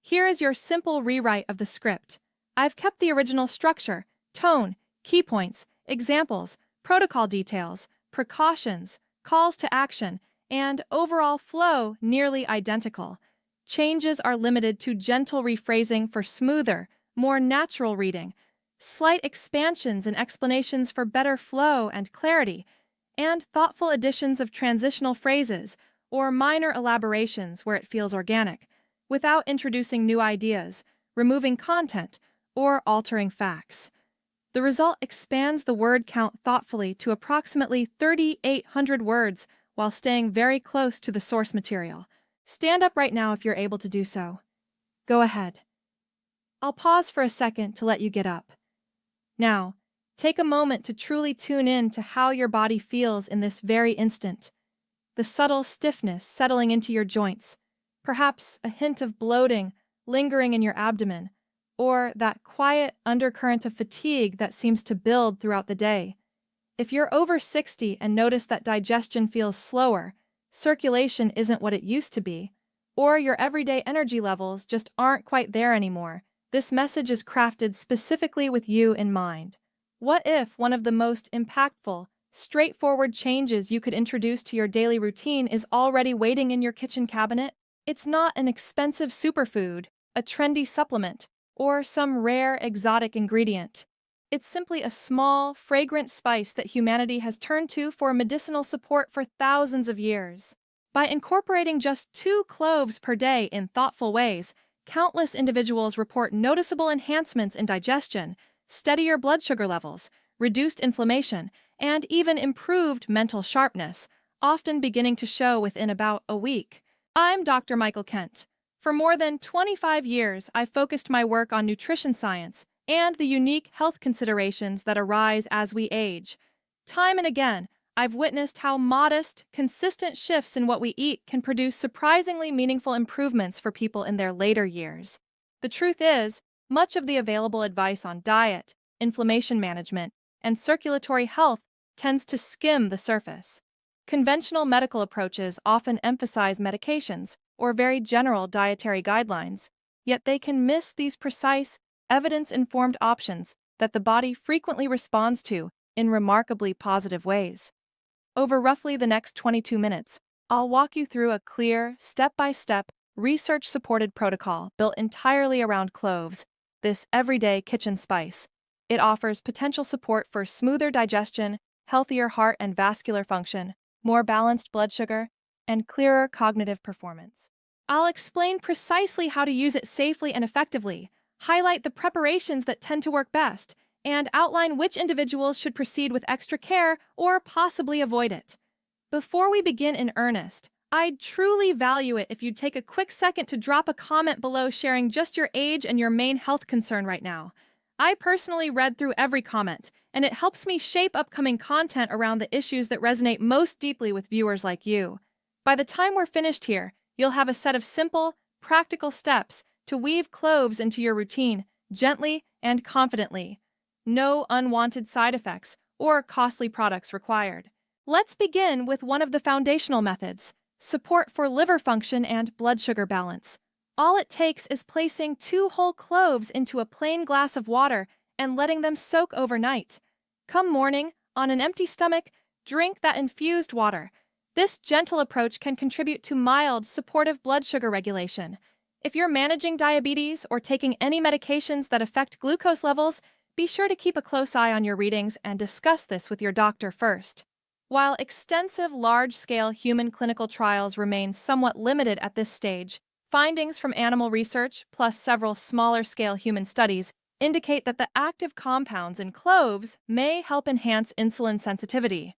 Here is your simple rewrite of the script. I've kept the original structure, tone, key points, examples, protocol details, precautions, calls to action, and overall flow nearly identical. Changes are limited to gentle rephrasing for smoother, more natural reading, slight expansions and explanations for better flow and clarity, and thoughtful additions of transitional phrases or minor elaborations where it feels organic, without introducing new ideas, removing content, or altering facts. The result expands the word count thoughtfully to approximately 3,800 words while staying very close to the source material. Stand up right now if you're able to do so. Go ahead. I'll pause for a second to let you get up. Now, take a moment to truly tune in to how your body feels in this very instant. The subtle stiffness settling into your joints, perhaps a hint of bloating lingering in your abdomen, or that quiet undercurrent of fatigue that seems to build throughout the day. If you're over 60 and notice that digestion feels slower, circulation isn't what it used to be, or your everyday energy levels just aren't quite there anymore, this message is crafted specifically with you in mind. What if one of the most impactful, straightforward changes you could introduce to your daily routine is already waiting in your kitchen cabinet? It's not an expensive superfood, a trendy supplement, or some rare exotic ingredient. It's simply a small, fragrant spice that humanity has turned to for medicinal support for thousands of years. By incorporating just 2 cloves per day in thoughtful ways, countless individuals report noticeable enhancements in digestion, steadier blood sugar levels, reduced inflammation, and even improved mental sharpness, often beginning to show within about a week. I'm Dr. Michael Kent. For more than 25 years, I've focused my work on nutrition science and the unique health considerations that arise as we age. Time and again, I've witnessed how modest, consistent shifts in what we eat can produce surprisingly meaningful improvements for people in their later years. The truth is, much of the available advice on diet, inflammation management, and circulatory health tends to skim the surface. Conventional medical approaches often emphasize medications or very general dietary guidelines, yet they can miss these precise, evidence-informed options that the body frequently responds to in remarkably positive ways. Over roughly the next 22 minutes, I'll walk you through a clear, step-by-step, research-supported protocol built entirely around cloves, this everyday kitchen spice. It offers potential support for smoother digestion, healthier heart and vascular function, more balanced blood sugar, and clearer cognitive performance. I'll explain precisely how to use it safely and effectively, highlight the preparations that tend to work best, and outline which individuals should proceed with extra care or possibly avoid it. Before we begin in earnest, I'd truly value it if you'd take a quick second to drop a comment below sharing just your age and your main health concern right now. I personally read through every comment, and it helps me shape upcoming content around the issues that resonate most deeply with viewers like you. By the time we're finished here, you'll have a set of simple, practical steps to weave cloves into your routine gently and confidently. No unwanted side effects or costly products required. Let's begin with one of the foundational methods, support for liver function and blood sugar balance. All it takes is placing 2 whole cloves into a plain glass of water and letting them soak overnight. Come morning, on an empty stomach, drink that infused water. This gentle approach can contribute to mild, supportive blood sugar regulation. If you're managing diabetes or taking any medications that affect glucose levels, be sure to keep a close eye on your readings and discuss this with your doctor first. While extensive large-scale human clinical trials remain somewhat limited at this stage, findings from animal research, plus several smaller-scale human studies, indicate that the active compounds in cloves may help enhance insulin sensitivity.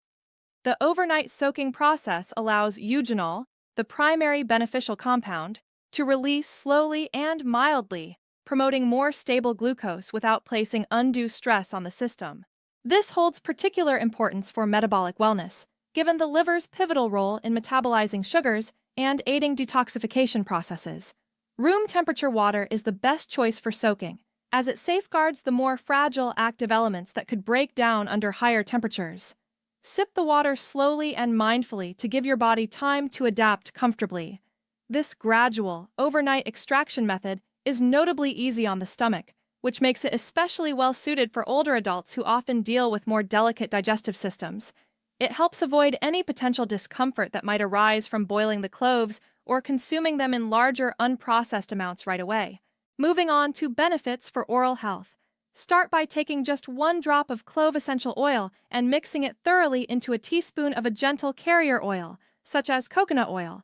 The overnight soaking process allows eugenol, the primary beneficial compound, to release slowly and mildly, promoting more stable glucose without placing undue stress on the system. This holds particular importance for metabolic wellness, given the liver's pivotal role in metabolizing sugars and aiding detoxification processes. Room temperature water is the best choice for soaking, as it safeguards the more fragile active elements that could break down under higher temperatures. Sip the water slowly and mindfully to give your body time to adapt comfortably. This gradual, overnight extraction method is notably easy on the stomach, which makes it especially well suited for older adults who often deal with more delicate digestive systems. It helps avoid any potential discomfort that might arise from boiling the cloves or consuming them in larger, unprocessed amounts right away. Moving on to benefits for oral health. Start by taking just 1 drop of clove essential oil and mixing it thoroughly into a teaspoon of a gentle carrier oil, such as coconut oil.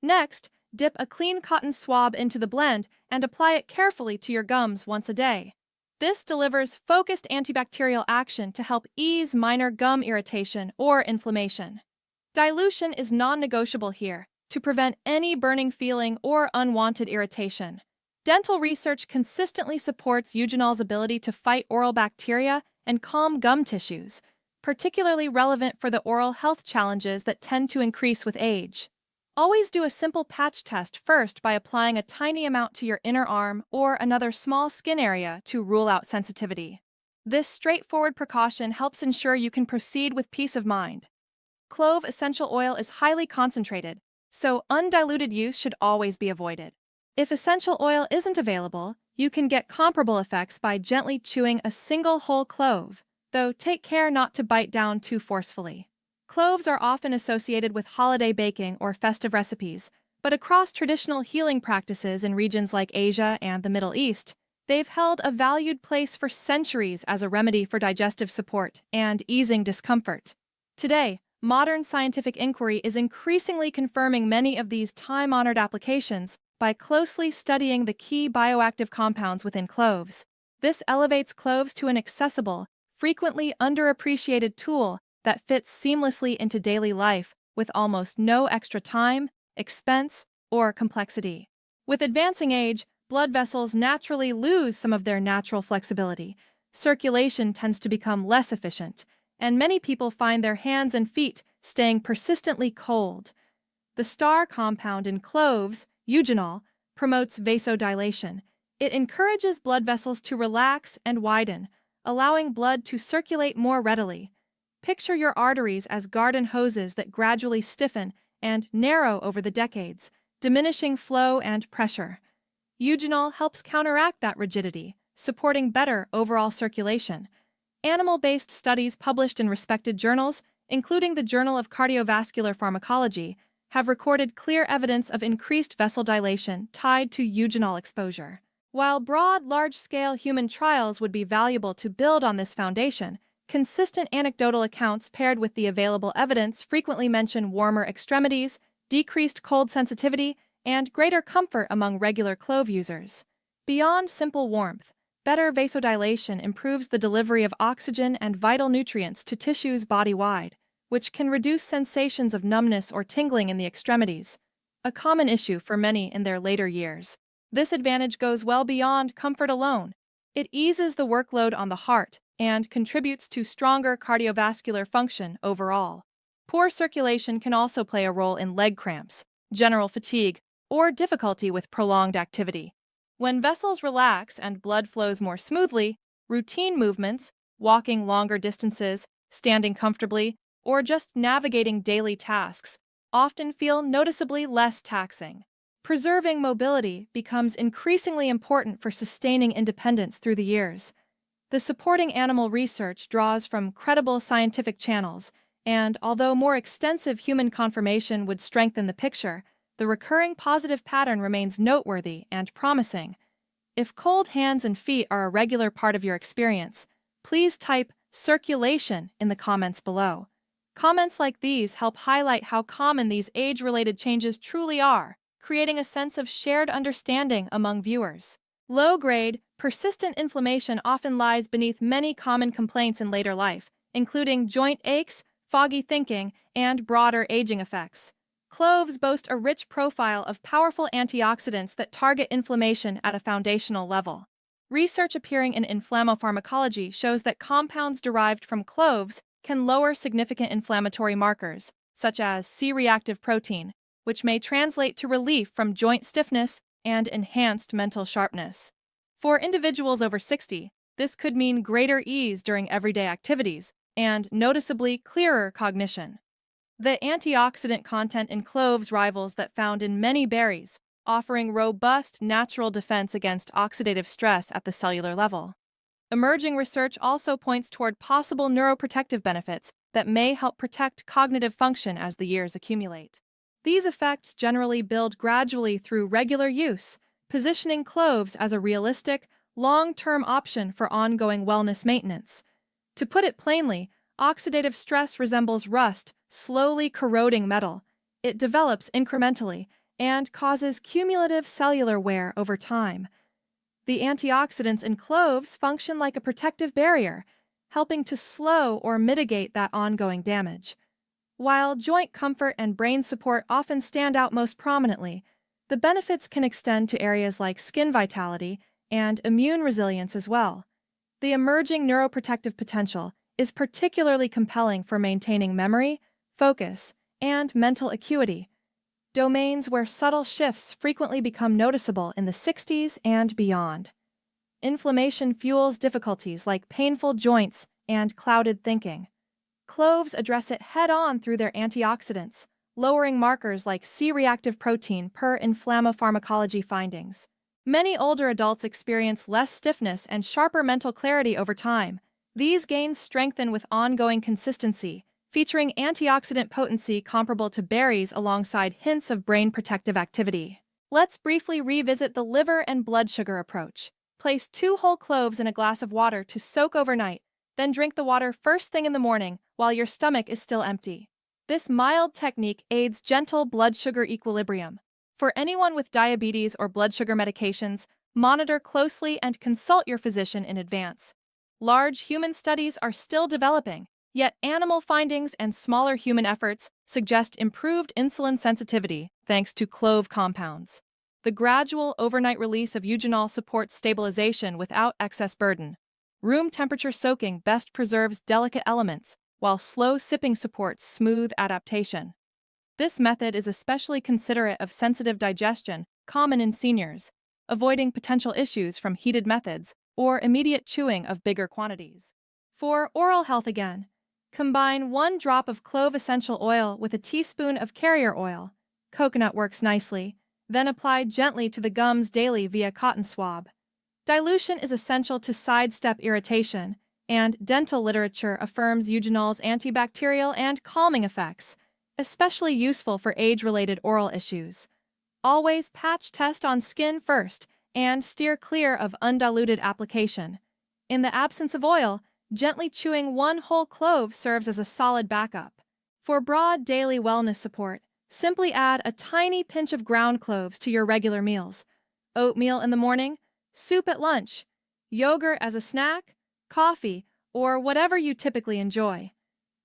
Next, dip a clean cotton swab into the blend and apply it carefully to your gums once a day. This delivers focused antibacterial action to help ease minor gum irritation or inflammation. Dilution is non-negotiable here to prevent any burning feeling or unwanted irritation. Dental research consistently supports eugenol's ability to fight oral bacteria and calm gum tissues, particularly relevant for the oral health challenges that tend to increase with age. Always do a simple patch test first by applying a tiny amount to your inner arm or another small skin area to rule out sensitivity. This straightforward precaution helps ensure you can proceed with peace of mind. Clove essential oil is highly concentrated, so undiluted use should always be avoided. If essential oil isn't available, you can get comparable effects by gently chewing a single whole clove, though take care not to bite down too forcefully. Cloves are often associated with holiday baking or festive recipes, but across traditional healing practices in regions like Asia and the Middle East, they've held a valued place for centuries as a remedy for digestive support and easing discomfort. Today, modern scientific inquiry is increasingly confirming many of these time-honored applications by closely studying the key bioactive compounds within cloves. This elevates cloves to an accessible, frequently underappreciated tool that fits seamlessly into daily life with almost no extra time, expense, or complexity. With advancing age, blood vessels naturally lose some of their natural flexibility. Circulation tends to become less efficient, and many people find their hands and feet staying persistently cold. The star compound in cloves, eugenol, promotes vasodilation. It encourages blood vessels to relax and widen, allowing blood to circulate more readily. Picture your arteries as garden hoses that gradually stiffen and narrow over the decades, diminishing flow and pressure. Eugenol helps counteract that rigidity, supporting better overall circulation. Animal-based studies published in respected journals, including the Journal of Cardiovascular Pharmacology, have recorded clear evidence of increased vessel dilation tied to eugenol exposure. While broad, large-scale human trials would be valuable to build on this foundation, consistent anecdotal accounts paired with the available evidence frequently mention warmer extremities, decreased cold sensitivity, and greater comfort among regular clove users. Beyond simple warmth, better vasodilation improves the delivery of oxygen and vital nutrients to tissues body-wide, which can reduce sensations of numbness or tingling in the extremities, a common issue for many in their later years. This advantage goes well beyond comfort alone. It eases the workload on the heart and contributes to stronger cardiovascular function overall. Poor circulation can also play a role in leg cramps, general fatigue, or difficulty with prolonged activity. When vessels relax and blood flows more smoothly, routine movements, walking longer distances, standing comfortably, or just navigating daily tasks often feel noticeably less taxing. Preserving mobility becomes increasingly important for sustaining independence through the years. The supporting animal research draws from credible scientific channels, and although more extensive human confirmation would strengthen the picture, the recurring positive pattern remains noteworthy and promising. If cold hands and feet are a regular part of your experience, please type circulation in the comments below. Comments like these help highlight how common these age-related changes truly are, creating a sense of shared understanding among viewers. Low-grade, persistent inflammation often lies beneath many common complaints in later life, including joint aches, foggy thinking, and broader aging effects. Cloves boast a rich profile of powerful antioxidants that target inflammation at a foundational level. Research appearing in Inflammopharmacology shows that compounds derived from cloves can lower significant inflammatory markers, such as C-reactive protein, which may translate to relief from joint stiffness and enhanced mental sharpness. For individuals over 60, this could mean greater ease during everyday activities and noticeably clearer cognition. The antioxidant content in cloves rivals that found in many berries, offering robust natural defense against oxidative stress at the cellular level. Emerging research also points toward possible neuroprotective benefits that may help protect cognitive function as the years accumulate. These effects generally build gradually through regular use, positioning cloves as a realistic, long-term option for ongoing wellness maintenance. To put it plainly, oxidative stress resembles rust, slowly corroding metal. It develops incrementally and causes cumulative cellular wear over time. The antioxidants in cloves function like a protective barrier, helping to slow or mitigate that ongoing damage. While joint comfort and brain support often stand out most prominently, the benefits can extend to areas like skin vitality and immune resilience as well. The emerging neuroprotective potential is particularly compelling for maintaining memory, focus, and mental acuity, domains where subtle shifts frequently become noticeable in the 60s and beyond. Inflammation fuels difficulties like painful joints and clouded thinking. Cloves address it head-on through their antioxidants, lowering markers like C-reactive protein per inflammopharmacology findings. Many older adults experience less stiffness and sharper mental clarity over time. These gains strengthen with ongoing consistency, featuring antioxidant potency comparable to berries alongside hints of brain protective activity. Let's briefly revisit the liver and blood sugar approach. Place 2 whole cloves in a glass of water to soak overnight, then drink the water first thing in the morning while your stomach is still empty. This mild technique aids gentle blood sugar equilibrium. For anyone with diabetes or blood sugar medications, monitor closely and consult your physician in advance. Large human studies are still developing, yet animal findings and smaller human efforts suggest improved insulin sensitivity thanks to clove compounds. The gradual overnight release of eugenol supports stabilization without excess burden. Room temperature soaking best preserves delicate elements, while slow sipping supports smooth adaptation. This method is especially considerate of sensitive digestion, common in seniors, avoiding potential issues from heated methods or immediate chewing of bigger quantities. For oral health again, combine 1 drop of clove essential oil with a teaspoon of carrier oil. Coconut works nicely, then apply gently to the gums daily via cotton swab. Dilution is essential to sidestep irritation, and dental literature affirms eugenol's antibacterial and calming effects, especially useful for age-related oral issues. Always patch test on skin first and steer clear of undiluted application. In the absence of oil, gently chewing 1 whole clove serves as a solid backup. For broad daily wellness support, simply add a tiny pinch of ground cloves to your regular meals. Oatmeal in the morning, soup at lunch, yogurt as a snack, coffee, or whatever you typically enjoy.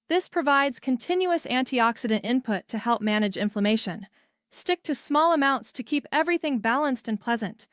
This provides continuous antioxidant input to help manage inflammation. Stick to small amounts to keep everything balanced and pleasant.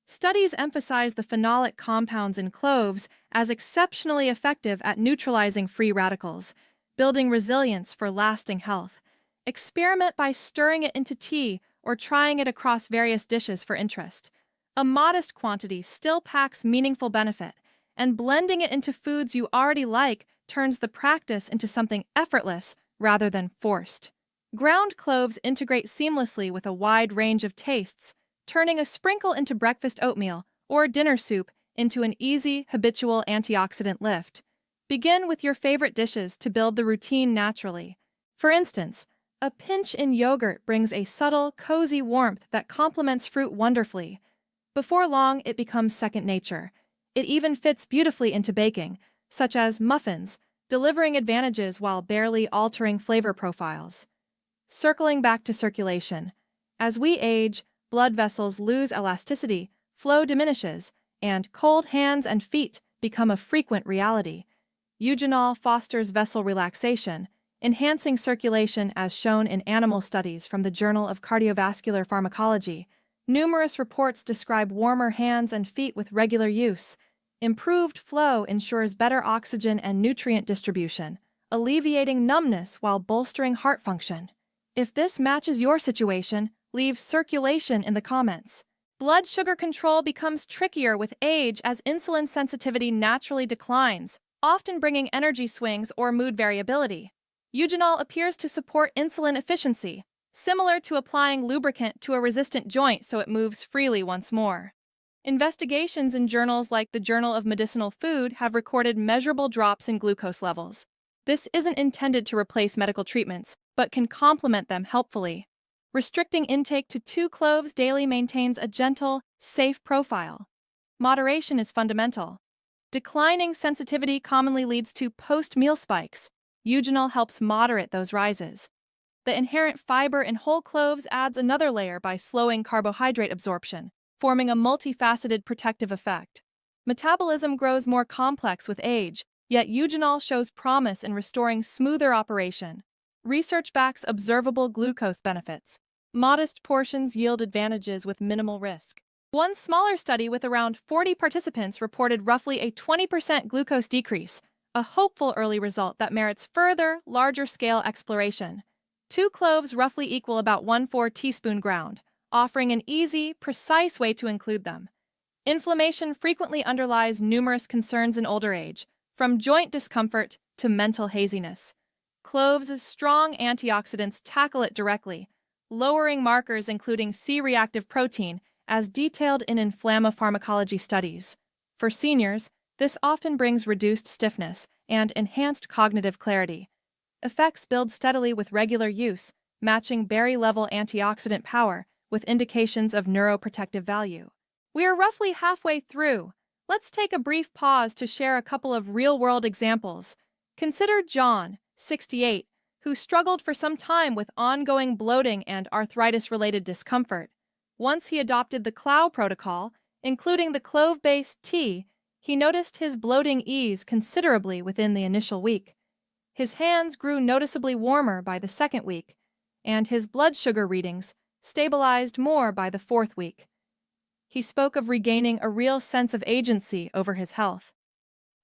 Studies emphasize the phenolic compounds in cloves as exceptionally effective at neutralizing free radicals, building resilience for lasting health. Experiment by stirring it into tea or trying it across various dishes for interest. A modest quantity still packs meaningful benefit, and blending it into foods you already like turns the practice into something effortless rather than forced. Ground cloves integrate seamlessly with a wide range of tastes, turning a sprinkle into breakfast oatmeal or dinner soup into an easy, habitual antioxidant lift. Begin with your favorite dishes to build the routine naturally. For instance, a pinch in yogurt brings a subtle, cozy warmth that complements fruit wonderfully. Before long, it becomes second nature. It even fits beautifully into baking, such as muffins, delivering advantages while barely altering flavor profiles. Circling back to circulation. As we age, blood vessels lose elasticity, flow diminishes, and cold hands and feet become a frequent reality. Eugenol fosters vessel relaxation, enhancing circulation as shown in animal studies from the Journal of Cardiovascular Pharmacology. Numerous reports describe warmer hands and feet with regular use. Improved flow ensures better oxygen and nutrient distribution, alleviating numbness while bolstering heart function. If this matches your situation, leave circulation in the comments. Blood sugar control becomes trickier with age as insulin sensitivity naturally declines, often bringing energy swings or mood variability. Eugenol appears to support insulin efficiency, similar to applying lubricant to a resistant joint so it moves freely once more. Investigations in journals like the Journal of Medicinal Food have recorded measurable drops in glucose levels. This isn't intended to replace medical treatments, but can complement them helpfully. Restricting intake to 2 cloves daily maintains a gentle, safe profile. Moderation is fundamental. Declining sensitivity commonly leads to post-meal spikes. Eugenol helps moderate those rises. The inherent fiber in whole cloves adds another layer by slowing carbohydrate absorption, forming a multifaceted protective effect. Metabolism grows more complex with age, yet eugenol shows promise in restoring smoother operation. Research backs observable glucose benefits. Modest portions yield advantages with minimal risk. One smaller study with around 40 participants reported roughly a 20% glucose decrease, a hopeful early result that merits further, larger-scale exploration. 2 cloves roughly equal about 1/4 teaspoon ground, offering an easy, precise way to include them. Inflammation frequently underlies numerous concerns in older age, from joint discomfort to mental haziness. Cloves' strong antioxidants tackle it directly, lowering markers including C-reactive protein, as detailed in inflammopharmacology studies. For seniors, this often brings reduced stiffness and enhanced cognitive clarity. Effects build steadily with regular use, matching berry-level antioxidant power with indications of neuroprotective value. We are roughly halfway through. Let's take a brief pause to share a couple of real-world examples. Consider John, 68, who struggled for some time with ongoing bloating and arthritis-related discomfort. Once he adopted the Cloves protocol, including the clove-based tea, he noticed his bloating ease considerably within the initial week. His hands grew noticeably warmer by the second week, and his blood sugar readings stabilized more by the fourth week. He spoke of regaining a real sense of agency over his health.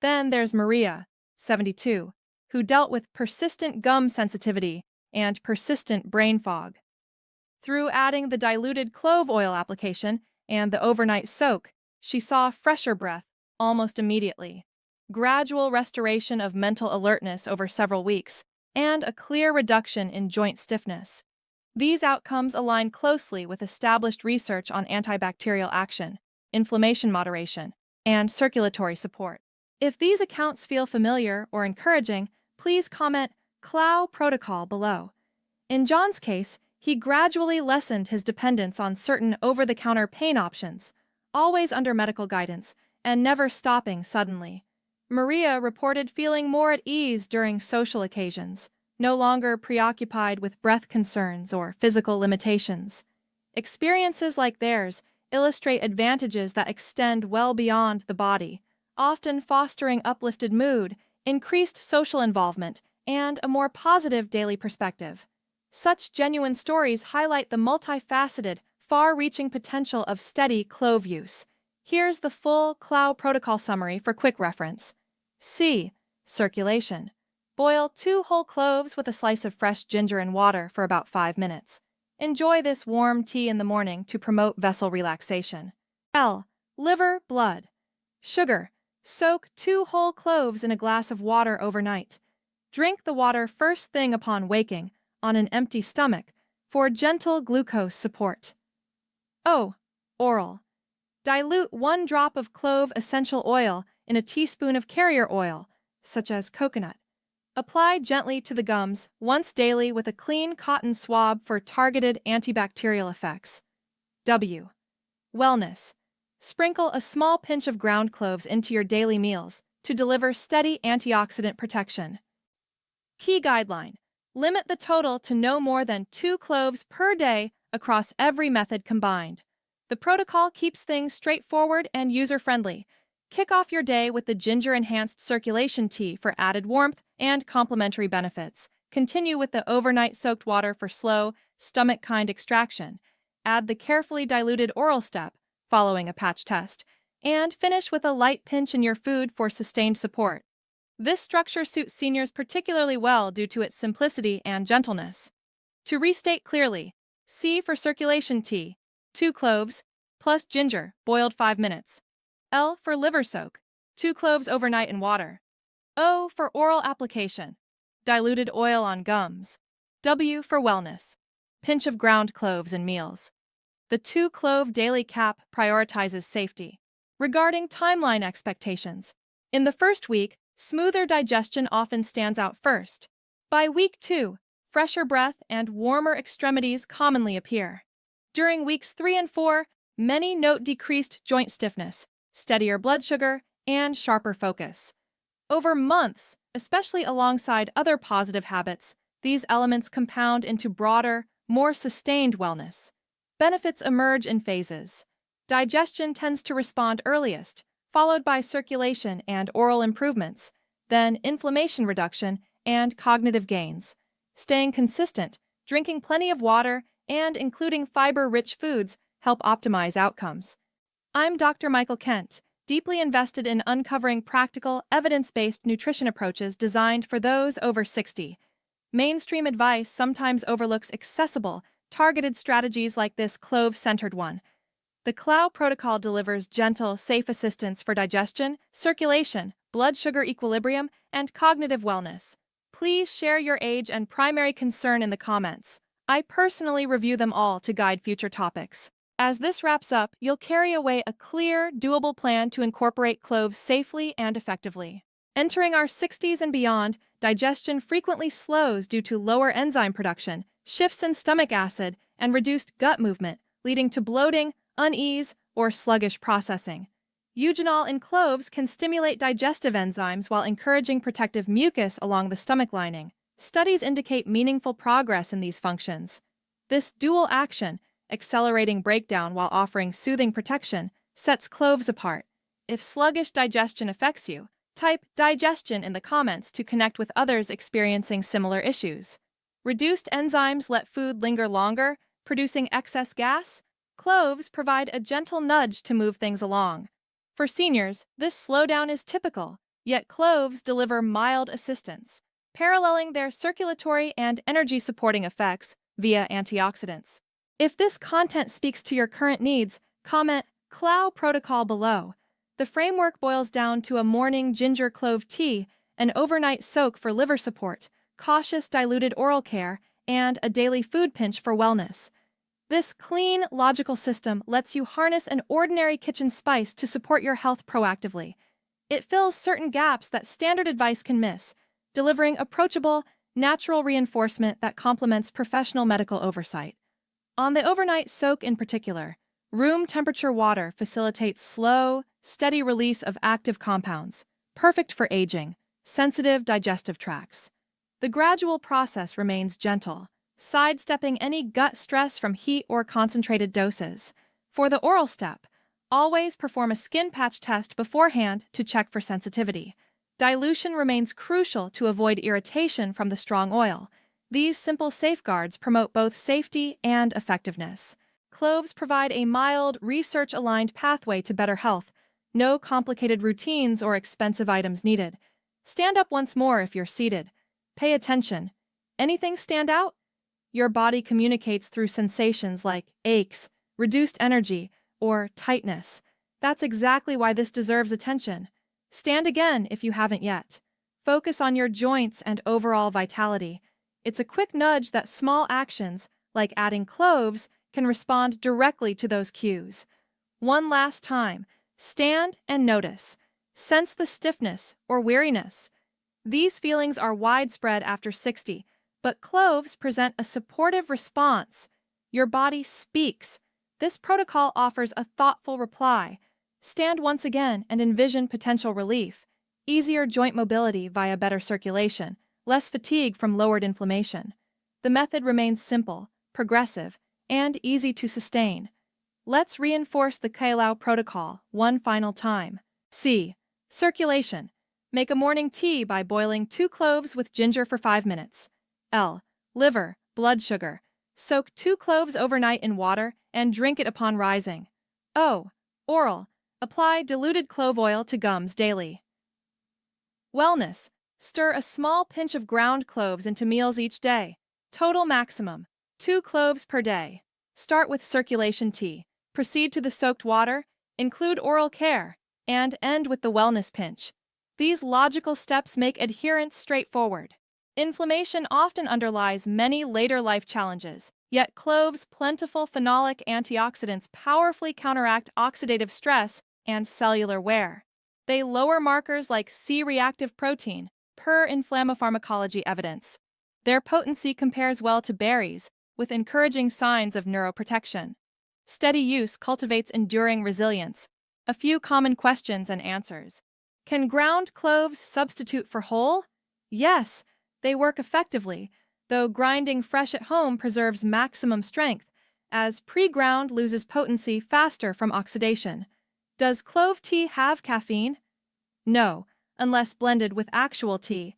Then there's Maria, 72, who dealt with persistent gum sensitivity and persistent brain fog. Through adding the diluted clove oil application and the overnight soak, she saw fresher breath almost immediately, gradual restoration of mental alertness over several weeks, and a clear reduction in joint stiffness. These outcomes align closely with established research on antibacterial action, inflammation moderation, and circulatory support. If these accounts feel familiar or encouraging, please comment Cloves protocol below. In John's case, he gradually lessened his dependence on certain over-the-counter pain options, always under medical guidance, and never stopping suddenly. Maria reported feeling more at ease during social occasions, no longer preoccupied with breath concerns or physical limitations. Experiences like theirs illustrate advantages that extend well beyond the body, often fostering uplifted mood, increased social involvement, and a more positive daily perspective. Such genuine stories highlight the multifaceted, far-reaching potential of steady clove use. Here's the full Cloves protocol summary for quick reference. C. Circulation. Boil 2 whole cloves with a slice of fresh ginger and water for about 5 minutes. Enjoy this warm tea in the morning to promote vessel relaxation. L. Liver, blood. Sugar. Soak 2 whole cloves in a glass of water overnight. Drink the water first thing upon waking, on an empty stomach, for gentle glucose support. O. Oral. Dilute 1 drop of clove essential oil in a teaspoon of carrier oil, such as coconut. Apply gently to the gums once daily with a clean cotton swab for targeted antibacterial effects. W. Wellness. Sprinkle a small pinch of ground cloves into your daily meals to deliver steady antioxidant protection. Key guideline. Limit the total to no more than 2 cloves per day across every method combined. The protocol keeps things straightforward and user-friendly. Kick off your day with the ginger-enhanced circulation tea for added warmth and complementary benefits. Continue with the overnight soaked water for slow, stomach-kind extraction. Add the carefully diluted oral step, following a patch test, and finish with a light pinch in your food for sustained support. This structure suits seniors particularly well due to its simplicity and gentleness. To restate clearly, C for circulation tea, 2 cloves, plus ginger, boiled 5 minutes. L for liver soak, 2 cloves overnight in water. O for oral application, diluted oil on gums. W for wellness. pinch of ground cloves in meals. The 2-clove daily cap prioritizes safety. Regarding timeline expectations, in the first week, smoother digestion often stands out first. By week 2, fresher breath and warmer extremities commonly appear. During weeks 3 and 4, many note decreased joint stiffness, steadier blood sugar, and sharper focus. Over months, especially alongside other positive habits, these elements compound into broader, more sustained wellness. Benefits emerge in phases. Digestion tends to respond earliest, followed by circulation and oral improvements, then inflammation reduction and cognitive gains. Staying consistent, drinking plenty of water, and including fiber-rich foods help optimize outcomes. I'm Dr. Michael Kent, deeply invested in uncovering practical, evidence-based nutrition approaches designed for those over 60. Mainstream advice sometimes overlooks accessible, targeted strategies like this clove-centered one. The Cloves protocol delivers gentle, safe assistance for digestion, circulation, blood sugar equilibrium, and cognitive wellness. Please share your age and primary concern in the comments. I personally review them all to guide future topics. As this wraps up, you'll carry away a clear, doable plan to incorporate cloves safely and effectively. Entering our 60s and beyond, digestion frequently slows due to lower enzyme production, shifts in stomach acid, and reduced gut movement, leading to bloating, unease, or sluggish processing. Eugenol in cloves can stimulate digestive enzymes while encouraging protective mucus along the stomach lining. Studies indicate meaningful progress in these functions. This dual action, accelerating breakdown while offering soothing protection, sets cloves apart. If sluggish digestion affects you, type digestion in the comments to connect with others experiencing similar issues. Reduced enzymes let food linger longer, producing excess gas. Cloves provide a gentle nudge to move things along. For seniors, this slowdown is typical, yet cloves deliver mild assistance, paralleling their circulatory and energy-supporting effects via antioxidants. If this content speaks to your current needs, comment Cloves protocol below. The framework boils down to a morning ginger clove tea, an overnight soak for liver support, cautious diluted oral care, and a daily food pinch for wellness. This clean, logical system lets you harness an ordinary kitchen spice to support your health proactively. It fills certain gaps that standard advice can miss, delivering approachable, natural reinforcement that complements professional medical oversight. On the overnight soak in particular, room temperature water facilitates slow, steady release of active compounds, perfect for aging, sensitive digestive tracts. The gradual process remains gentle, sidestepping any gut stress from heat or concentrated doses. For the oral step, always perform a skin patch test beforehand to check for sensitivity. Dilution remains crucial to avoid irritation from the strong oil. These simple safeguards promote both safety and effectiveness. Cloves provide a mild, research-aligned pathway to better health. No complicated routines or expensive items needed. Stand up once more if you're seated. Pay attention. Anything stand out? Your body communicates through sensations like aches, reduced energy, or tightness. That's exactly why this deserves attention. Stand again if you haven't yet. Focus on your joints and overall vitality. It's a quick nudge that small actions, like adding cloves, can respond directly to those cues. One last time, stand and notice. Sense the stiffness or weariness. These feelings are widespread after 60, but cloves present a supportive response. Your body speaks. This protocol offers a thoughtful reply. Stand once again and envision potential relief. Easier joint mobility via better circulation, less fatigue from lowered inflammation. The method remains simple, progressive, and easy to sustain. Let's reinforce the Cloves protocol one final time. C. Circulation. Make a morning tea by boiling 2 cloves with ginger for 5 minutes. L. Liver, blood sugar. Soak 2 cloves overnight in water and drink it upon rising. O. Oral. Apply diluted clove oil to gums daily. Wellness. Stir a small pinch of ground cloves into meals each day. Total maximum, 2 cloves per day. Start with circulation tea. Proceed to the soaked water, include oral care, and end with the wellness pinch. These logical steps make adherence straightforward. Inflammation often underlies many later life challenges, Yet cloves' plentiful phenolic antioxidants powerfully counteract oxidative stress and cellular wear. They lower markers like C-reactive protein, per inflammopharmacology evidence. Their potency compares well to berries, with encouraging signs of neuroprotection. Steady use cultivates enduring resilience. A few common questions and answers. Can ground cloves substitute for whole? Yes, they work effectively, though grinding fresh at home preserves maximum strength, as pre-ground loses potency faster from oxidation. Does clove tea have caffeine? No, unless blended with actual tea.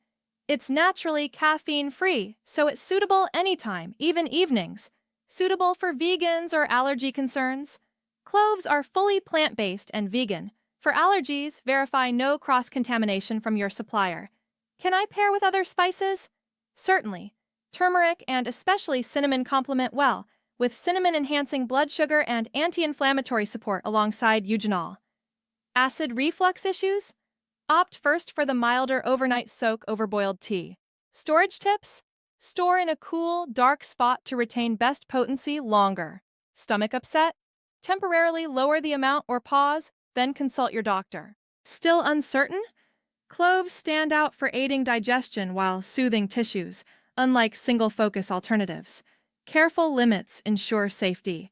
It's naturally caffeine-free, so it's suitable anytime, even evenings. Suitable for vegans or allergy concerns. Cloves are fully plant-based and vegan. For allergies, verify no cross-contamination from your supplier. Can I pair with other spices? Certainly. Turmeric and especially cinnamon complement well, with cinnamon enhancing blood sugar and anti-inflammatory support alongside eugenol. Acid reflux issues? Opt first for the milder overnight soak over boiled tea. Storage tips? Store in a cool, dark spot to retain best potency longer. Stomach upset? Temporarily lower the amount or pause, then consult your doctor. Still uncertain? Cloves stand out for aiding digestion while soothing tissues, unlike single-focus alternatives. Careful limits ensure safety.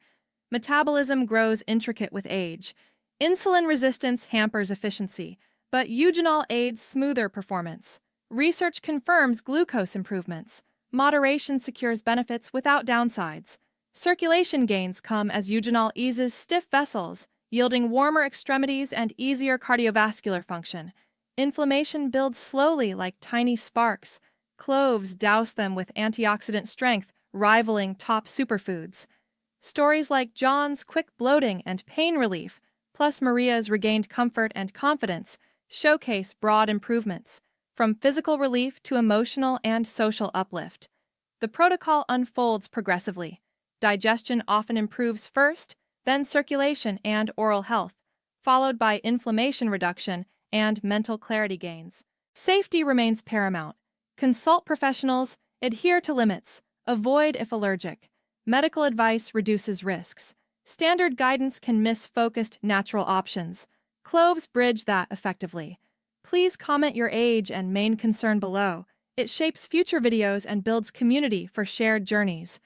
Metabolism grows intricate with age. Insulin resistance hampers efficiency, but eugenol aids smoother performance. Research confirms glucose improvements. Moderation secures benefits without downsides. Circulation gains come as eugenol eases stiff vessels, yielding warmer extremities and easier cardiovascular function. Inflammation builds slowly like tiny sparks. Cloves douse them with antioxidant strength, rivaling top superfoods. Stories like John's quick bloating and pain relief, plus Maria's regained comfort and confidence, showcase broad improvements, from physical relief to emotional and social uplift. The protocol unfolds progressively. Digestion often improves first, then circulation and oral health, followed by inflammation reduction and mental clarity gains. Safety remains paramount. Consult professionals, adhere to limits, avoid if allergic. Medical advice reduces risks. Standard guidance can miss focused natural options. Cloves bridge that effectively. Please comment your age and main concern below. It shapes future videos and builds community for shared journeys.